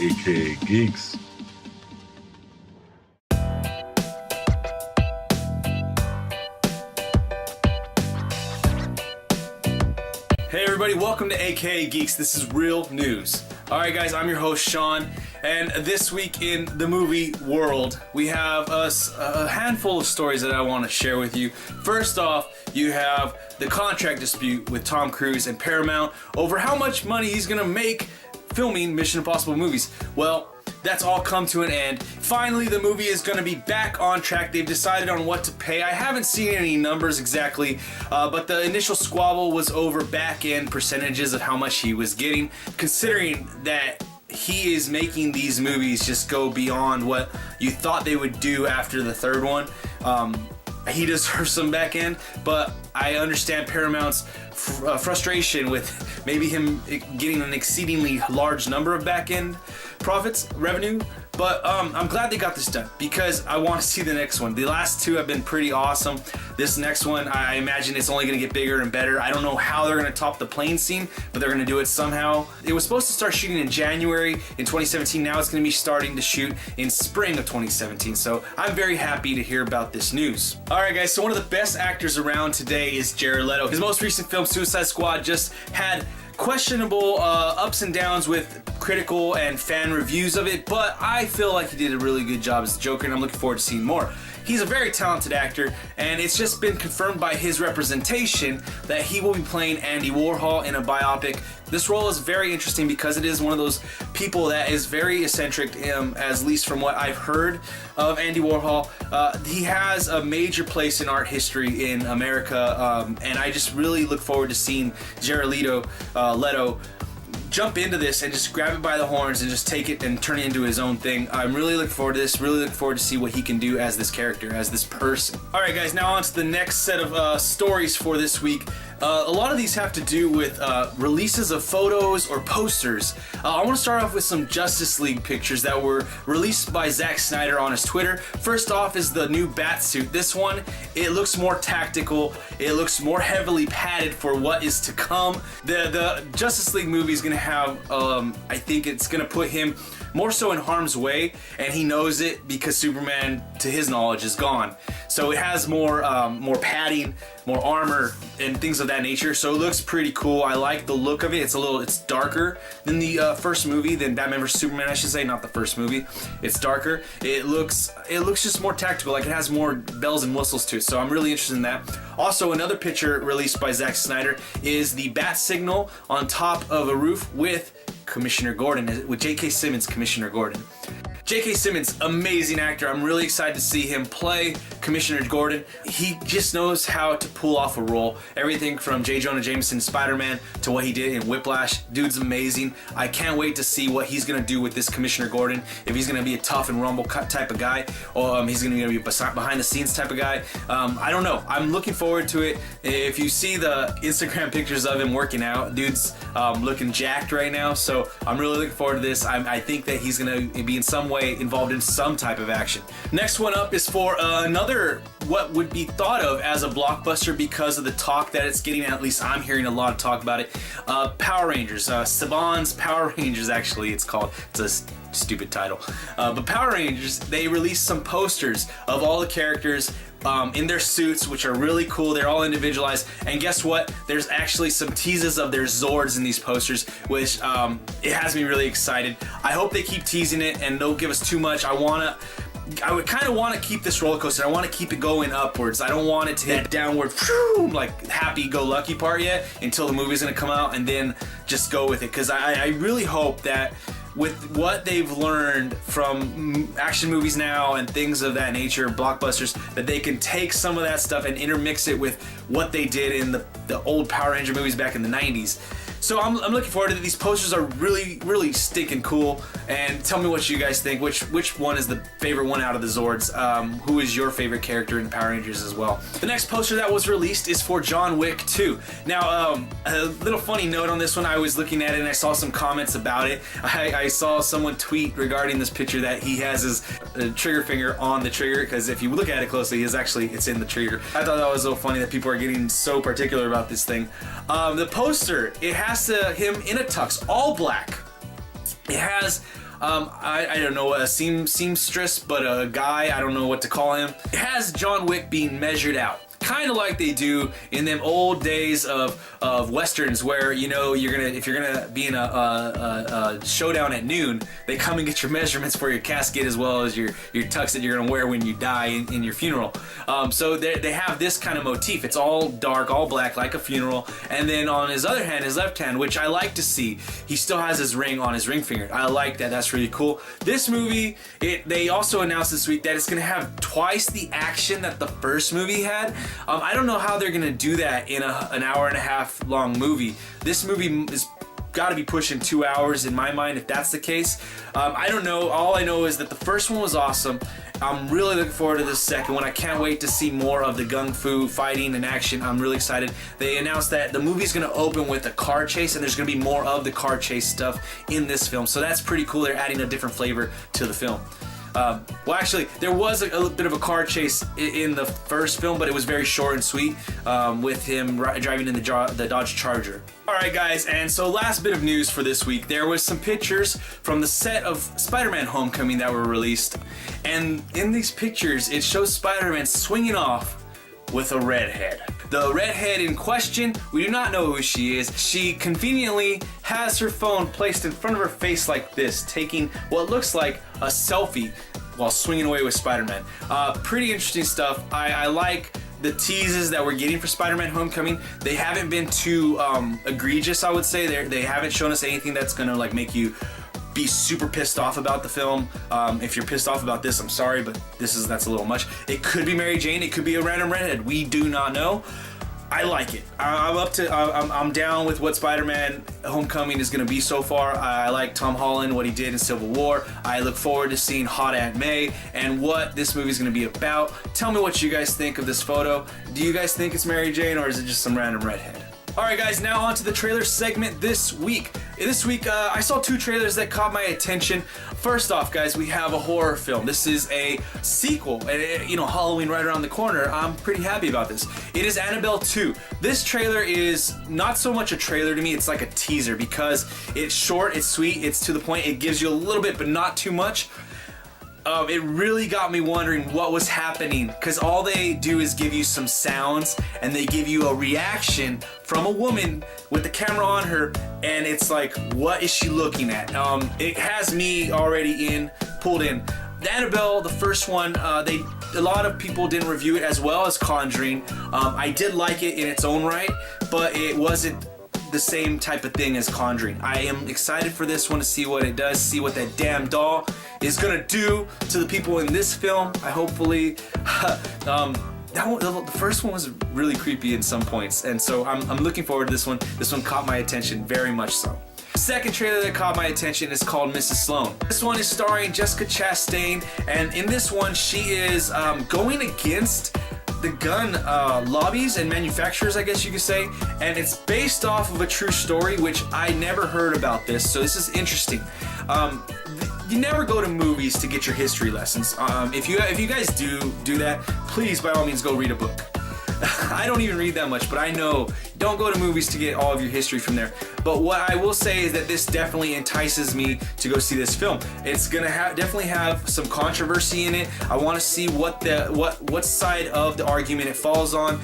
aka Geeks. Hey everybody, welcome to AKA Geeks. This is real news. Alright guys, I'm your host Sean, and this week in the movie world, we have a handful of stories that I want to share with you. First off, you have the contract dispute with Tom Cruise and Paramount over how much money he's gonna make filming Mission Impossible movies. Well, that's all come to an end. Finally, the movie is going to be back on track. They've decided on what to pay. I haven't seen any numbers exactly, but the initial squabble was over back-end percentages of how much he was getting, considering that he is making these movies just go beyond what you thought they would do after the third one. He deserves some back end, but I understand Paramount's frustration with maybe him getting an exceedingly large number of back end revenue. But I'm glad they got this done because I want to see the next one. The last two have been pretty awesome. This next one, I imagine it's only going to get bigger and better. I don't know how they're going to top the plane scene, but they're going to do it somehow. It was supposed to start shooting in January in 2017. Now it's going to be starting to shoot in spring of 2017. So I'm very happy to hear about this news. Alright guys, so one of the best actors around today is Jared Leto. His most recent film, Suicide Squad, just had questionable ups and downs with critical and fan reviews of it, but I feel like he did a really good job as the Joker, and I'm looking forward to seeing more. He's a very talented actor, and it's just been confirmed by his representation that he will be playing Andy Warhol in a biopic. This role is very interesting because it is one of those people that is very eccentric, at least from what I've heard of Andy Warhol. He has a major place in art history in America, and I just really look forward to seeing Jared Leto jump into this and just grab it by the horns and just take it and turn it into his own thing. I'm really looking forward to this, really looking forward to see what he can do as this character, as this person. Alright guys, now on to the next set of stories for this week. A lot of these have to do with releases of photos or posters. I want to start off with some Justice League pictures that were released by Zack Snyder on his Twitter. First off is the new Batsuit. This one, it looks more tactical. It looks more heavily padded for what is to come. The Justice League movie is going to have, I think it's going to put him more so in harm's way, and he knows it because Superman, to his knowledge, is gone. So it has more padding, more armor, and things of that nature. So it looks pretty cool. I like the look of it. It's darker than the first movie, than Batman vs Superman, I should say, not the first movie. It's darker. It looks just more tactical, like it has more bells and whistles to it. So I'm really interested in that. Also, another picture released by Zack Snyder is the bat signal on top of a roof with Commissioner Gordon, with J.K. Simmons, Commissioner Gordon. J.K. Simmons, amazing actor. I'm really excited to see him play Commissioner Gordon. He just knows how to pull off a role. Everything from J. Jonah Jameson, Spider-Man, to what he did in Whiplash. Dude's amazing. I can't wait to see what he's going to do with this Commissioner Gordon. If he's going to be a tough and rumble type of guy, or he's going to be a behind the scenes type of guy. I don't know. I'm looking forward to it. If you see the Instagram pictures of him working out, dude's looking jacked right now. So I'm really looking forward to this. I think that he's going to be in some way involved in some type of action. Next one up is for another what would be thought of as a blockbuster because of the talk that it's getting. At least I'm hearing a lot of talk about it. Power Rangers, Saban's Power Rangers, actually it's called. It's a stupid title. But Power Rangers, they released some posters of all the characters in their suits, which are really cool. They're all individualized, and guess what? There's actually some teases of their Zords in these posters, which it has me really excited. I hope they keep teasing it and don't give us too much. I would kind of want to keep this roller coaster. I want to keep it going upwards. I don't want it to hit downward, like happy-go-lucky part yet until the movie's going to come out, and then just go with it. Because I really hope that with what they've learned from action movies now and things of that nature, blockbusters, that they can take some of that stuff and intermix it with what they did in the old Power Ranger movies back in the 90s. So I'm looking forward to it. These posters are really, really stinking cool. And tell me what you guys think. Which one is the favorite one out of the Zords? Who is your favorite character in Power Rangers as well? The next poster that was released is for John Wick 2. Now, a little funny note on this one. I was looking at it and I saw some comments about it. I saw someone tweet regarding this picture that he has his trigger finger on the trigger, because if you look at it closely, it's in the trigger. I thought that was so funny that people are getting so particular about this thing. The poster, it has him in a tux, all black. It has I don't know, a seamstress, but a guy, I don't know what to call him. It has John Wick being measured out. Kind of like they do in them old days of westerns, where if you're gonna be in a showdown at noon, they come and get your measurements for your casket as well as your tux that you're gonna wear when you die in your funeral. So they have this kind of motif. It's all dark, all black, like a funeral. And then on his other hand, his left hand, which I like to see, he still has his ring on his ring finger. I like that. That's really cool. This movie, they also announced this week that it's gonna have twice the action that the first movie had. I don't know how they're gonna do that in an hour and a half long movie. This movie is got to be pushing 2 hours in my mind, if that's the case. I don't know. All I know is that the first one was awesome. I'm really looking forward to this second one. I can't wait to see more of the gung fu fighting and action. I'm really excited. They announced that the movie's gonna open with a car chase, and there's gonna be more of the car chase stuff in this film. So that's pretty cool. They're adding a different flavor to the film. Well, actually, there was a bit of a car chase in the first film, but it was very short and sweet, with him driving in the Dodge Charger. Alright guys, and so last bit of news for this week. There was some pictures from the set of Spider-Man Homecoming that were released, and in these pictures, it shows Spider-Man swinging off with a redhead. The redhead in question, we do not know who she is. She conveniently has her phone placed in front of her face like this, taking what looks like a selfie while swinging away with Spider-Man. Pretty interesting stuff. I like the teases that we're getting for Spider-Man Homecoming. They haven't been too egregious, I would say. They haven't shown us anything that's gonna like make you be super pissed off about the film. If you're pissed off about this, I'm sorry, but that's a little much. It could be Mary Jane, it could be a random redhead. We do not know. I like it. I'm down with what Spider-Man Homecoming is going to be so far. I like Tom Holland, what he did in Civil War. I look forward to seeing Hot Aunt May and what this movie is going to be about. Tell me what you guys think of this photo. Do you guys think it's Mary Jane, or is it just some random redhead? Alright guys, now on to the trailer segment this week. This week, I saw two trailers that caught my attention. First off, guys, we have a horror film. This is a sequel, and Halloween right around the corner. I'm pretty happy about this. It is Annabelle 2. This trailer is not so much a trailer to me, it's like a teaser, because it's short, it's sweet, it's to the point, it gives you a little bit, but not too much. It really got me wondering what was happening, because all they do is give you some sounds and they give you a reaction from a woman with the camera on her, and it's like, what is she looking at? It has me already pulled in. The Annabelle, the first one, a lot of people didn't review it as well as Conjuring. I did like it in its own right, but it wasn't the same type of thing as Conjuring. I am excited for this one to see what it does, see what that damn doll is gonna do to the people in this film. The first one was really creepy in some points, and so I'm looking forward to this one. This one caught my attention very much so. The second trailer that caught my attention is called Mrs. Sloane. This one is starring Jessica Chastain, and in this one she is going against the gun lobbies and manufacturers, I guess you could say, and it's based off of a true story, which I never heard about this, so this is interesting. You never go to movies to get your history lessons. If you guys do that, please by all means go read a book. I don't even read that much, but I know don't go to movies to get all of your history from there. But what I will say is that this definitely entices me to go see this film. It's gonna definitely have some controversy in it. I want to see what side of the argument it falls on.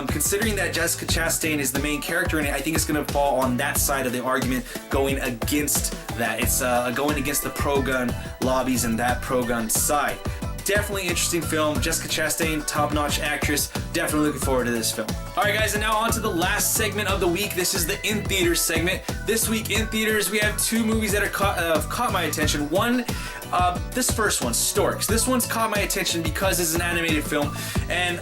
Considering that Jessica Chastain is the main character in it, I think it's gonna fall on that side of the argument, going against that. It's going against the pro-gun lobbies and that pro-gun side. Definitely interesting film. Jessica Chastain, top-notch actress. Definitely looking forward to this film. Alright guys, and now on to the last segment of the week. This is the In Theaters segment. This week in theaters we have two movies that have caught my attention. One, this first one, Storks. This one's caught my attention because it's an animated film, and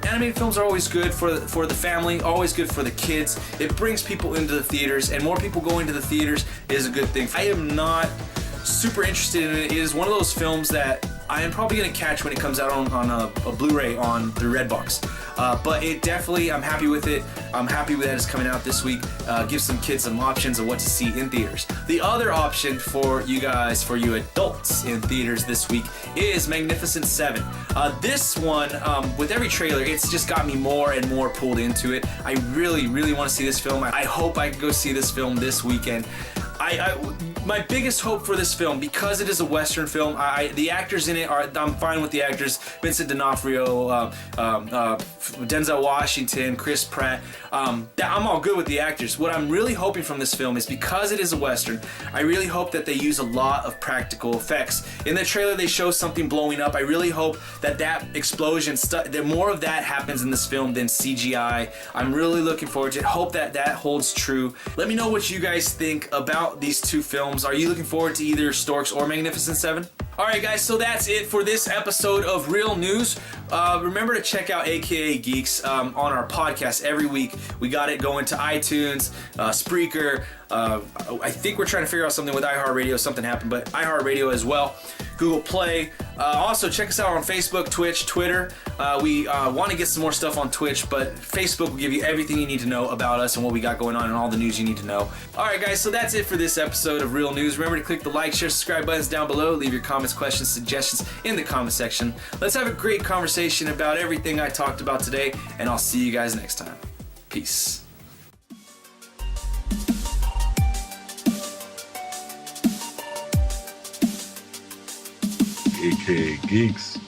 animated films are always good for the family, always good for the kids. It brings people into the theaters, and more people going to the theaters is a good thing. I am not super interested in it. It is one of those films that I am probably going to catch when it comes out on a Blu-ray through Redbox. But it definitely, I'm happy with it. I'm happy that it's coming out this week. Give some kids some options of what to see in theaters. The other option for you guys, for you adults in theaters this week, is Magnificent Seven. This one, with every trailer, it's just got me more and more pulled into it. I really, really want to see this film. I hope I can go see this film this weekend. My biggest hope for this film, because it is a Western film, the actors in it I'm fine with the actors. Vincent D'Onofrio, Denzel Washington, Chris Pratt. I'm all good with the actors. What I'm really hoping from this film is, because it is a Western, I really hope that they use a lot of practical effects. In the trailer, they show something blowing up. I really hope that explosion, that more of that happens in this film than CGI. I'm really looking forward to it. Hope that holds true. Let me know what you guys think about these two films. Are you looking forward to either Storks or Magnificent Seven? Alright guys, so that's it for this episode of Real News. Remember to check out AKA Geeks on our podcast every week. We got it going to iTunes, Spreaker. I think we're trying to figure out something with iHeartRadio. Something happened, but iHeartRadio as well. Google Play. Also, check us out on Facebook, Twitch, Twitter. We want to get some more stuff on Twitch, but Facebook will give you everything you need to know about us and what we got going on and all the news you need to know. Alright guys, so that's it for this episode of Real News. Remember to click the like, share, subscribe buttons down below. Leave your comments, questions, suggestions in the comment section. Let's have a great conversation about everything I talked about today, and I'll see you guys next time. Peace. AKA Geeks.